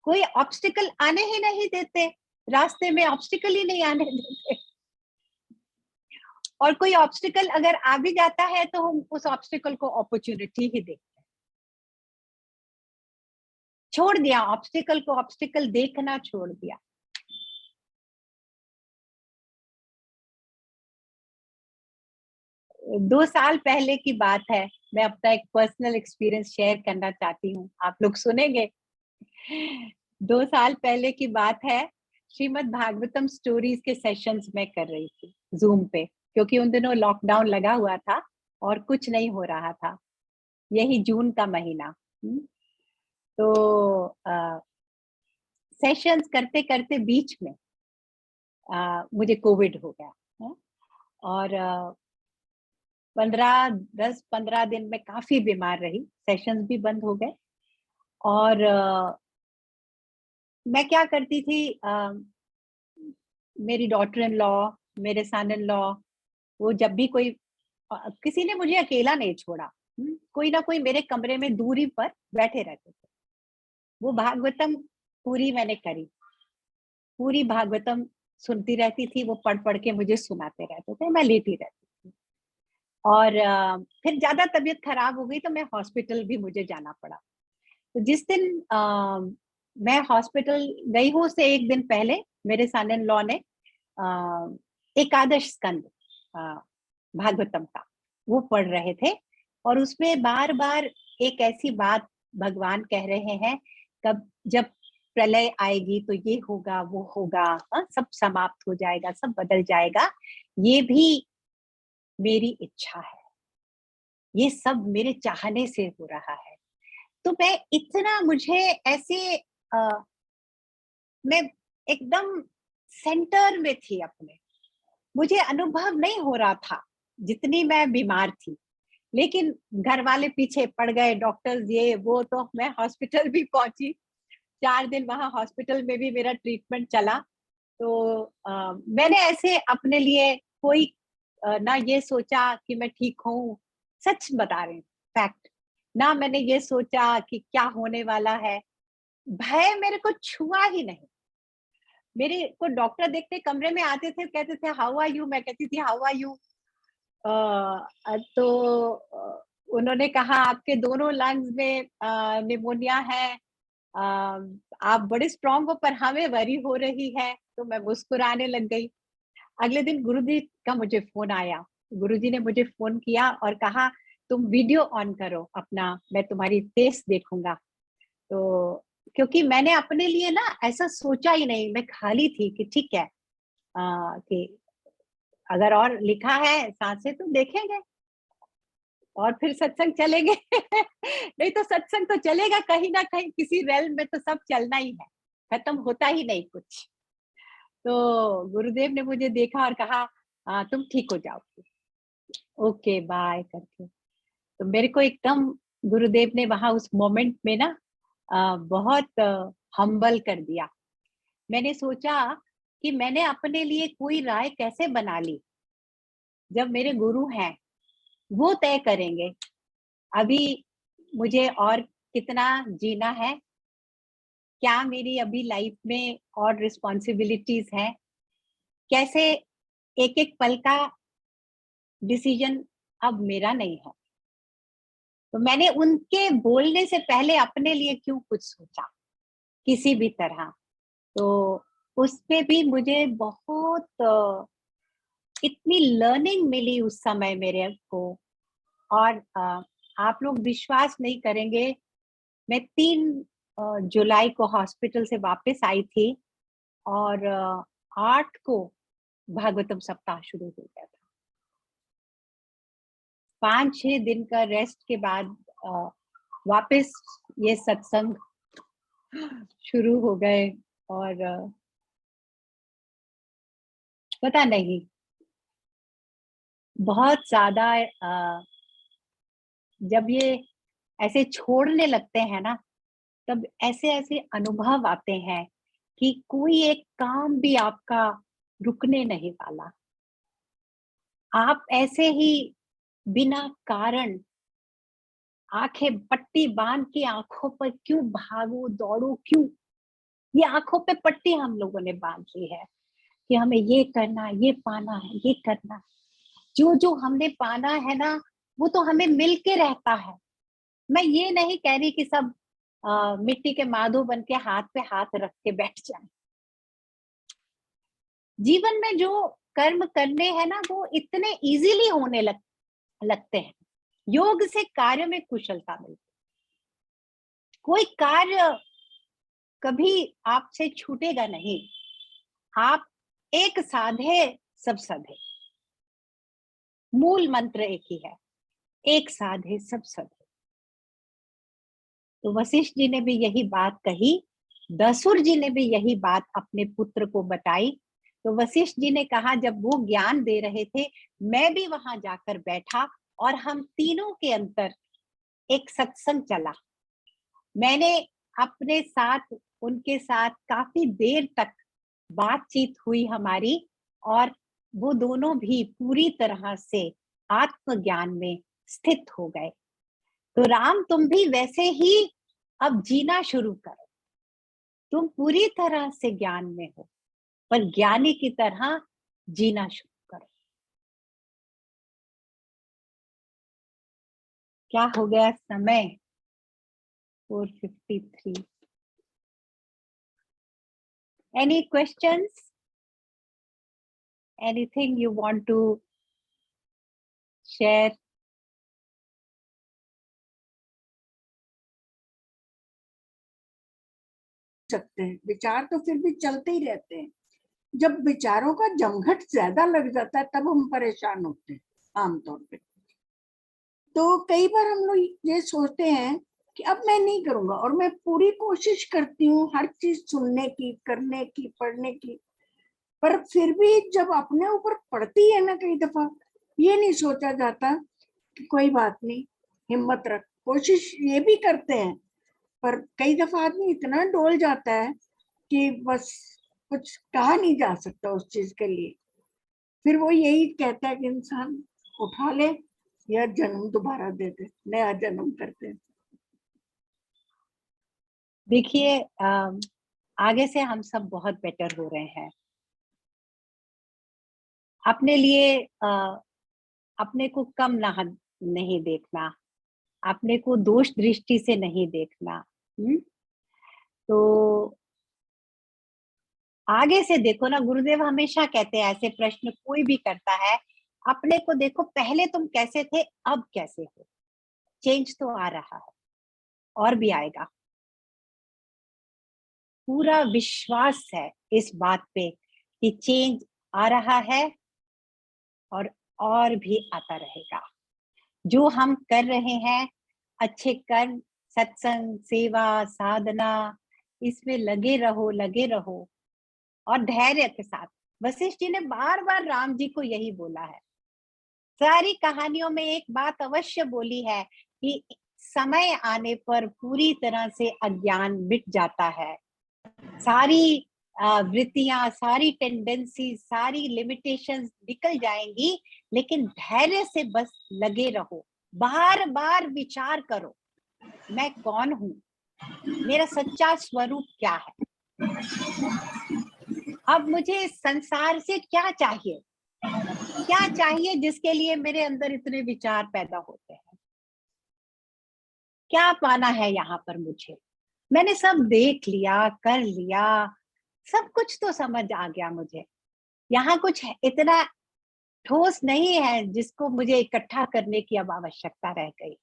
कोई ऑब्स्टिकल आने ही नहीं देते, रास्ते में ऑब्स्टिकल ही नहीं आने देते। और कोई ऑब्स्टिकल अगर आ भी जाता है तो हम उस ऑब्स्टिकल को अपॉर्चुनिटी ही देखते हैं। छोड़ दिया ऑब्स्टिकल को, ऑब्स्टिकल देखना छोड़ दिया। दो साल पहले की बात है, मैं अपना एक पर्सनल एक्सपीरियंस शेयर करना चाहती हूँ, आप लोग सुनेंगे। 2 साल पहले की बात है, श्रीमद् भागवतम स्टोरीज के सेशंस में कर रही थी जूम पे, क्योंकि उन दिनों लॉकडाउन लगा हुआ था और कुछ नहीं हो रहा था, यही जून का महीना। तो सेशंस करते करते बीच में मुझे कोविड हो गया। और 10-15 दिन में काफी बीमार रही, सेशंस भी बंद हो गए। और मैं क्या करती थी, मेरी डॉटर इन लॉ, मेरे सन इन लॉ, वो जब भी कोई किसी ने मुझे अकेला नहीं छोड़ा, कोई ना कोई मेरे कमरे में दूरी पर बैठे रहते थे। वो भागवतम पूरी मैंने करी, पूरी भागवतम सुनती रहती थी, वो पढ़ पढ़ के मुझे सुनाते रहते थे, मैं लेटी रहती थी। और फिर ज्यादा तबीयत खराब हो गई तो मैं हॉस्पिटल भी मुझे जाना पड़ा। तो जिस दिन मैं हॉस्पिटल गई हूँ, उससे एक दिन पहले मेरे सन इन लॉ ने एकादश स्कंद भागवतम का वो पढ़ रहे थे, और उसमें बार बार एक ऐसी बात भगवान कह रहे हैं, कब जब प्रलय आएगी तो ये होगा वो होगा, सब समाप्त हो जाएगा, सब बदल जाएगा, ये भी मेरी इच्छा है, ये सब मेरे चाहने से हो रहा है। तो मैं इतना, मुझे ऐसे मैं एकदम सेंटर में थी अपने, मुझे अनुभव नहीं हो रहा था जितनी मैं बीमार थी। लेकिन घर वाले पीछे पड़ गए, डॉक्टर्स ये वो, तो मैं हॉस्पिटल भी पहुंची। 4 दिन वहां हॉस्पिटल में भी मेरा ट्रीटमेंट चला। तो मैंने ऐसे अपने लिए कोई ना ये सोचा कि मैं ठीक हूँ, सच बता रही हूँ, फैक्ट। ना मैंने ये सोचा कि क्या होने वाला है, भय मेरे को छुआ ही नहीं। मेरे को डॉक्टर देखते कमरे में आते थे, कहते थे हाउ आर यू, मैं कहती थी हाउ आर यू। तो उन्होंने कहा आपके दोनों लंग्स में निमोनिया है, आप बड़े स्ट्रांग हो, पर हमें वरी हो रही है। तो मैं मुस्कुराने लग गई। अगले दिन गुरुजी का मुझे फोन आया, गुरुजी ने मुझे फोन किया और कहा तुम वीडियो ऑन करो अपना, मैं तुम्हारी फेस देखूंगा। तो क्योंकि मैंने अपने लिए ना ऐसा सोचा ही नहीं, मैं खाली थी कि ठीक है, कि अगर और लिखा है सांसें तो देखेंगे, और फिर सत्संग चलेंगे। नहीं तो सत्संग तो चलेगा कहीं ना कहीं, किसी रेल में तो सब चलना ही है, खत्म होता ही नहीं कुछ। तो गुरुदेव ने मुझे देखा और कहा तुम ठीक हो जाओगी, ओके बाय करके। तो मेरे को एकदम गुरुदेव ने वहां उस मोमेंट में ना बहुत हम्बल कर दिया। मैंने सोचा कि मैंने अपने लिए कोई राय कैसे बना ली, जब मेरे गुरु हैं वो तय करेंगे अभी मुझे और कितना जीना है, क्या मेरी अभी लाइफ में और रिस्पॉन्सिबिलिटीज हैं, कैसे एक एक पल का डिसीजन अब मेरा नहीं है। तो मैंने उनके बोलने से पहले अपने लिए क्यों कुछ सोचा किसी भी तरह। तो उसमें भी मुझे बहुत इतनी लर्निंग मिली उस समय मेरे को। और आप लोग विश्वास नहीं करेंगे, मैं 3 जुलाई को हॉस्पिटल से वापस आई थी, और 8 को भागवतम सप्ताह शुरू हो गया था। 5-6 दिन का रेस्ट के बाद वापस ये सत्संग शुरू हो गए। और पता नहीं, बहुत ज्यादा जब ये ऐसे छोड़ने लगते हैं ना, तब ऐसे ऐसे अनुभव आते हैं कि कोई एक काम भी आपका रुकने नहीं वाला। आप ऐसे ही बिना कारण आंखें पट्टी बांध के आंखों पर क्यों भागो दौड़ो, क्यों? ये आंखों पे पट्टी हम लोगों ने बांध ली है कि हमें ये करना, ये पाना है, ये करना है। जो जो हमने पाना है ना, वो तो हमें मिल के रहता है। मैं ये नहीं कह रही कि सब मिट्टी के माधो बन के हाथ पे हाथ रख के बैठ जाए। जीवन में जो कर्म करने हैं ना, वो इतने इजीली होने लगते हैं। योग से कार्य में कुशलता मिलती है। कोई कार्य कभी आपसे छूटेगा नहीं। आप एक साधे सब सधे, मूल मंत्र एक ही है, एक साधे सब सधे। तो वशिष्ठ जी ने भी यही बात कही, दसुर जी ने भी यही बात अपने पुत्र को बताई। तो वशिष्ठ जी ने कहा, जब वो ज्ञान दे रहे थे, मैं भी वहां जाकर बैठा और हम तीनों के अंतर एक सत्संग चला। मैंने अपने साथ, उनके साथ काफी देर तक बातचीत हुई हमारी, और वो दोनों भी पूरी तरह से आत्मज्ञान में स्थित हो गए। तो राम, तुम भी वैसे ही अब जीना शुरू करो। तुम पूरी तरह से ज्ञान में हो, पर ज्ञानी की तरह जीना शुरू करो। क्या हो गया समय? 4:53। Any questions? Anything you want to share? सकते हैं, विचार तो फिर भी चलते ही रहते हैं। जब विचारों का जमघट ज्यादा लग जाता है तब हम परेशान होते हैं आमतौर पे। तो कई बार हम लोग ये सोचते हैं कि अब मैं नहीं करूंगा, और मैं पूरी कोशिश करती हूँ हर चीज सुनने की, करने की, पढ़ने की, पर फिर भी जब अपने ऊपर पड़ती है ना, कई दफा ये नहीं सोचा जाता कि कोई बात नहीं, हिम्मत रख। कोशिश ये भी करते हैं, पर कई दफा आदमी इतना डोल जाता है कि बस कुछ कहा नहीं जा सकता उस चीज के लिए। फिर वो यही कहता है कि इंसान उठा ले या जन्म दोबारा दे दे, नया जन्म करते हैं। देखिए, आगे से हम सब बहुत बेटर हो रहे हैं। अपने लिए अपने को कम नहीं देखना, अपने को दोष दृष्टि से नहीं देखना। तो आगे से देखो ना, गुरुदेव हमेशा कहते हैं, ऐसे प्रश्न कोई भी करता है, अपने को देखो, पहले तुम कैसे थे, अब कैसे हो। चेंज तो आ रहा है और भी आएगा। पूरा विश्वास है इस बात पे कि चेंज आ रहा है और भी आता रहेगा। जो हम कर रहे हैं, अच्छे कर्म, सत्संग, सेवा, साधना, इसमें लगे रहो, लगे रहो और धैर्य के साथ। वशिष्ठ जी ने बार बार राम जी को यही बोला है। सारी कहानियों में एक बात अवश्य बोली है कि समय आने पर पूरी तरह से अज्ञान मिट जाता है। सारी वृत्तियां, सारी टेंडेंसी, सारी लिमिटेशंस निकल जाएंगी, लेकिन धैर्य से बस लगे रहो। बार बार विचार करो, मैं कौन हूं, मेरा सच्चा स्वरूप क्या है, अब मुझे इस संसार से क्या चाहिए, क्या चाहिए जिसके लिए मेरे अंदर इतने विचार पैदा होते हैं, क्या पाना है यहाँ पर मुझे। मैंने सब देख लिया, कर लिया, सब कुछ तो समझ आ गया मुझे। यहाँ कुछ इतना ठोस नहीं है जिसको मुझे इकट्ठा करने की अब आवश्यकता रह गई।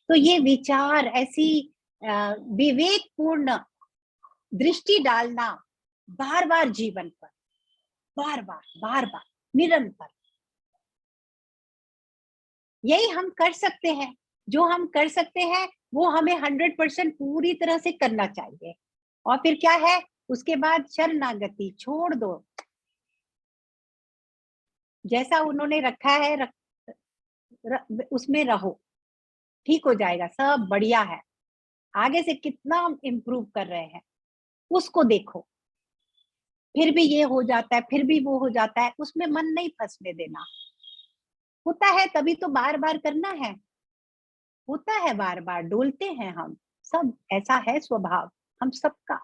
तो ये विचार, ऐसी विवेकपूर्ण दृष्टि डालना बार बार जीवन पर, बार बार निरंतर, यही हम कर सकते हैं। जो हम कर सकते हैं वो हमें 100% पूरी तरह से करना चाहिए। और फिर क्या है, उसके बाद शरणागति, छोड़ दो। जैसा उन्होंने रखा है उसमें रहो, ठीक हो जाएगा, सब बढ़िया है। आगे से कितना हम इम्प्रूव कर रहे हैं उसको देखो। फिर भी ये हो जाता है, फिर भी वो हो जाता है, उसमें मन नहीं फंसने देना। होता है तभी तो बार बार करना है, होता है बार बार, डोलते हैं हम सब, ऐसा है स्वभाव हम सबका।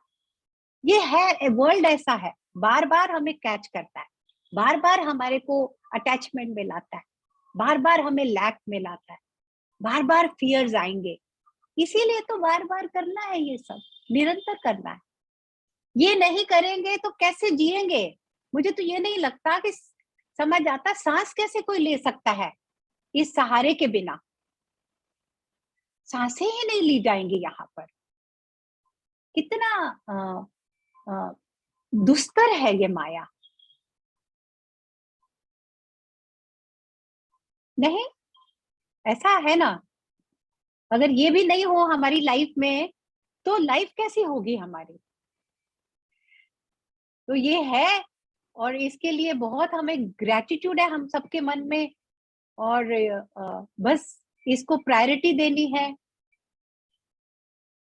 ये है, वर्ल्ड ऐसा है, बार बार हमें कैच करता है, बार बार हमारे को अटैचमेंट में लाता है, बार बार हमें लैक में लाता है, बार बार फियर्स आएंगे। इसीलिए तो बार बार करना है, ये सब निरंतर करना है। ये नहीं करेंगे तो कैसे जिएंगे? मुझे तो ये नहीं लगता कि समझ आता सांस कैसे कोई ले सकता है इस सहारे के बिना। सांसें ही नहीं ली जाएंगी यहाँ पर। कितना दुस्तर है ये माया, नहीं? ऐसा है ना? अगर ये भी नहीं हो हमारी लाइफ में तो लाइफ कैसी होगी हमारी? तो ये है, और इसके लिए बहुत हमें ग्रेटिट्यूड है हम सबके मन में, और बस इसको प्रायोरिटी देनी है।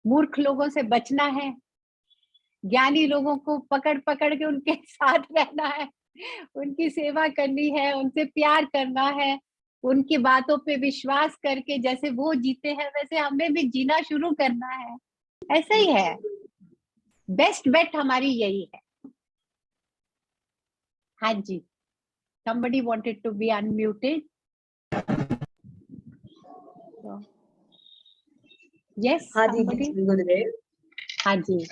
मूर्ख लोगों से बचना है, ज्ञानी लोगों को पकड़ पकड़ के उनके साथ रहना है, उनकी सेवा करनी है, उनसे प्यार करना है, उनकी बातों पे विश्वास करके जैसे वो जीते हैं वैसे हमें भी जीना शुरू करना है। ऐसा ही है, बेस्ट बेट हमारी यही है। हाँ जी, somebody wanted to be unmuted. So, yes, हाँ somebody. दीदी, गुरुदेव। हाँ जी।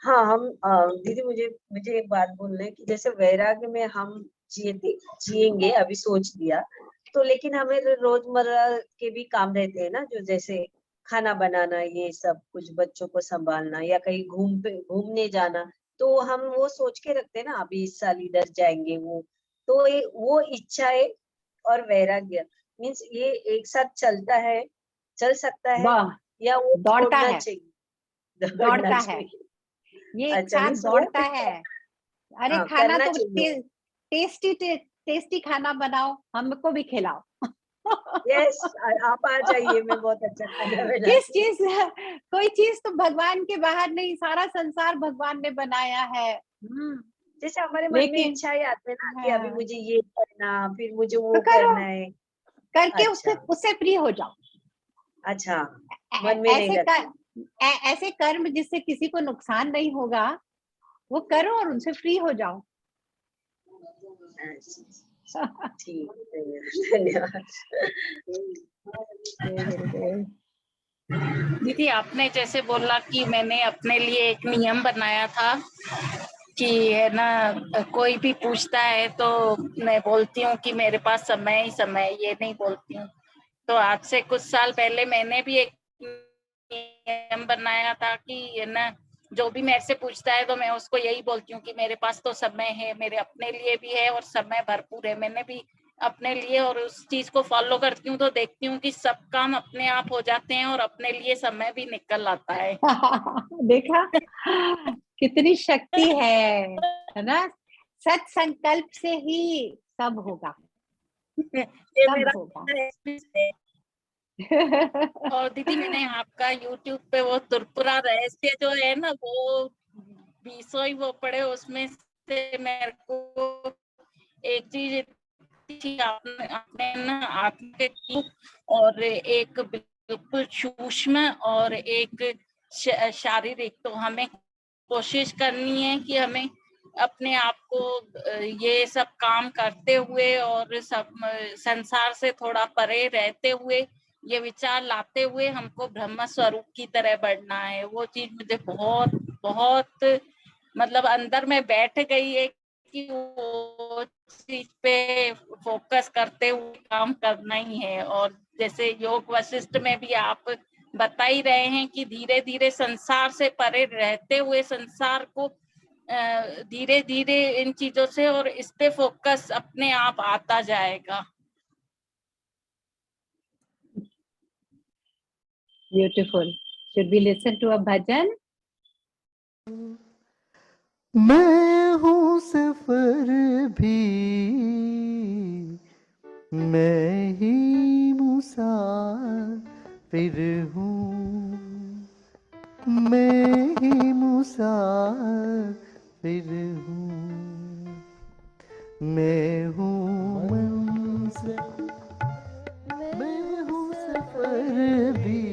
हाँ, हम दीदी मुझे एक बात बोलना है कि जैसे वैराग्य में हम जिएंगे, अभी सोच लिया तो, लेकिन हमें रोजमर्रा के भी काम रहते हैं ना, जो जैसे खाना बनाना, ये सब कुछ, बच्चों को संभालना या कहीं घूमने जाना, तो हम वो सोच के रखते हैं ना, अभी इस साल इधर जाएंगे, तो वो इच्छाएं और वैराग्य मीन्स ये एक साथ चल सकता है या वो दौड़ता छोड़ना है, चाहिए? दौड़ता है, ये एक अच्छा, साथ दौड़ता है। अरे खाना तो टेस्टी खाना बनाओ, हमको भी खिलाओ। यस, आप आ जाइए, मैं बहुत अच्छा खाना बनाती किस चीज, कोई चीज तो भगवान के बाहर नहीं, सारा संसार भगवान ने बनाया है। जैसे हमारे मन में इच्छाएं आते हैं ना कि अभी मुझे ये करना, फिर मुझे वो करना है, करके उससे फ्री हो जाओ। अच्छा, मन में नहीं लगता। ऐसे कर्म जिससे किसी को नुकसान नहीं होगा वो करो और उनसे फ्री हो जाओ। ठीक है, धन्यवाद। दीदी, आपने जैसे बोला कि मैंने अपने लिए एक नियम बनाया था कि है ना, कोई भी पूछता है तो मैं बोलती हूँ कि मेरे पास समय ही समय, ये नहीं बोलती हूँ। तो आज से कुछ साल पहले मैंने भी एक नियम बनाया था कि है ना, जो भी मेरे से पूछता है तो मैं उसको यही बोलती हूँ कि मेरे पास तो समय है, मेरे अपने लिए भी है और समय भरपूर है। मैंने भी अपने लिए और उस चीज को फॉलो करती हूँ तो देखती हूँ कि सब काम अपने आप हो जाते हैं और अपने लिए समय भी निकल आता है। देखा कितनी शक्ति है ना? सत संकल्प से ही सब होगा, सब होगा। और दीदी, मैंने आपका YouTube पे वो त्रिपुरा रहस्य जो है ना, वो 20 वो पढ़े, उसमें से मेरे को एक चीज आपने ना आपके और एक बिल्कुल सूक्ष्म और एक शारीरिक, तो हमें कोशिश करनी है कि हमें अपने आप को ये सब काम करते हुए और सब संसार से थोड़ा परे रहते हुए, ये विचार लाते हुए हमको ब्रह्म स्वरूप की तरह बढ़ना है। वो चीज मुझे बहुत बहुत मतलब अंदर में बैठ गई है कि वो चीज पे फोकस करते हुए काम करना ही है। और जैसे योग वशिष्ठ में भी आप बता ही रहे हैं कि धीरे धीरे संसार से परे रहते हुए संसार को धीरे धीरे इन चीजों से और इस पे फोकस अपने आप आता जाएगा। Beautiful. Should we listen to a bhajan? मैं हूँ सफर भी, मैं ही मुसाफिर हूँ, मैं ही मुसाफिर हूँ, मैं हूँ मंज़िल, मैं हूँ सफर भी,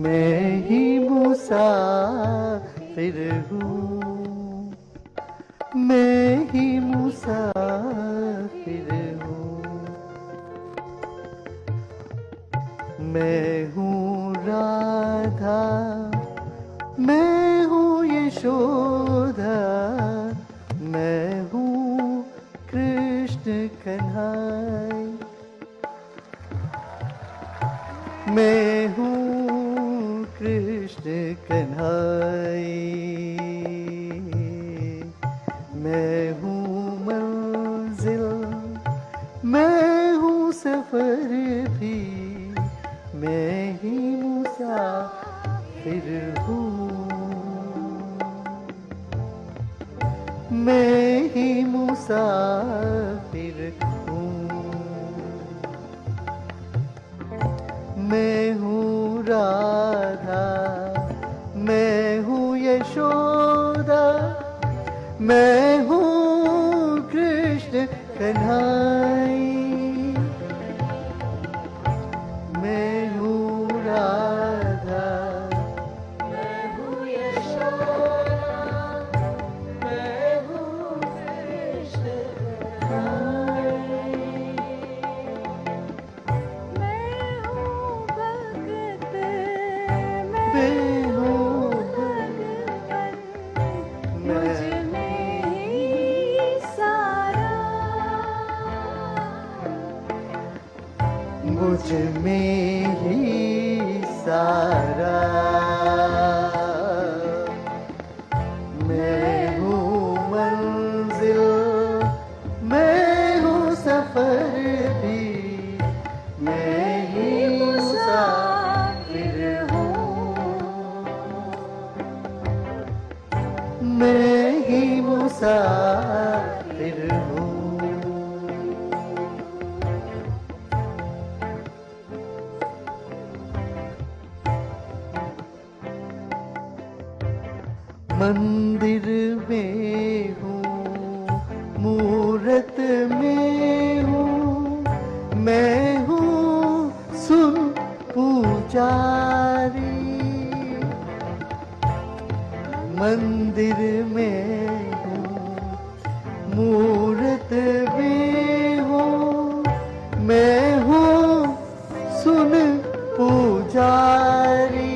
मैं ही मुसाफिर हूँ, मैं ही मुसाफिर मैं हूँ राधा, मैं हूँ यशोदा, मैं हूँ कृष्ण कन्हैया, मैं हूँ कृष्ण कन्हैया, मैं हूँ मंजिल, मैं हूँ सफर भी, मैं ही मुसाफिर हूँ, मैं ही मुसाफिर हूँ, मैं हूँ राधा, मैं हूँ यशोदा, मैं हूँ कृष्ण कन्हैया, मैं हूँ राधा, मैं हूँ यशोदा, मैं हूँ कृष्ण कन्हैया, मैं हूँ भगत, मैं हूँ भगवन, मैं मुझ में ही सारा, मुझ में ही सारा, मैं हूँ मंजिल, मैं हूँ सफर भी, मैं ही मुसाफिर हूँ, मैं ही मुसाफिर हूँ। मंदिर में हूँ, मूरत में हूँ, मैं हूँ सुन पुजारी, मंदिर में हूँ, मूरत में हूँ, मैं हूँ सुन पुजारी,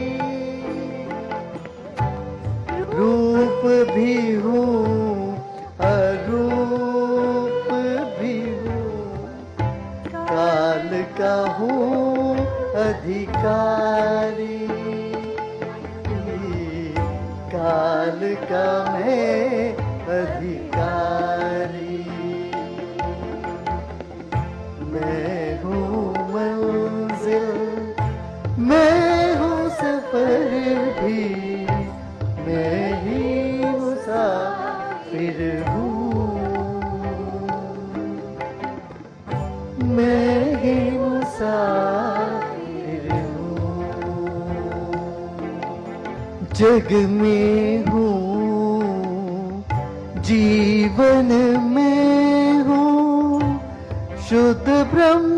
रूप भी हूँ अरूप भी हूँ, काल का हूँ अधिकारी, काल का मैं अधिकारी, मैं हूँ मंजिल, मैं हूँ सफर भी, मैं ही मुसाफिर हूँ, मैं ही मुसाफिर हूँ, जग में हूँ, जीवन में हूँ, शुद्ध ब्रह्म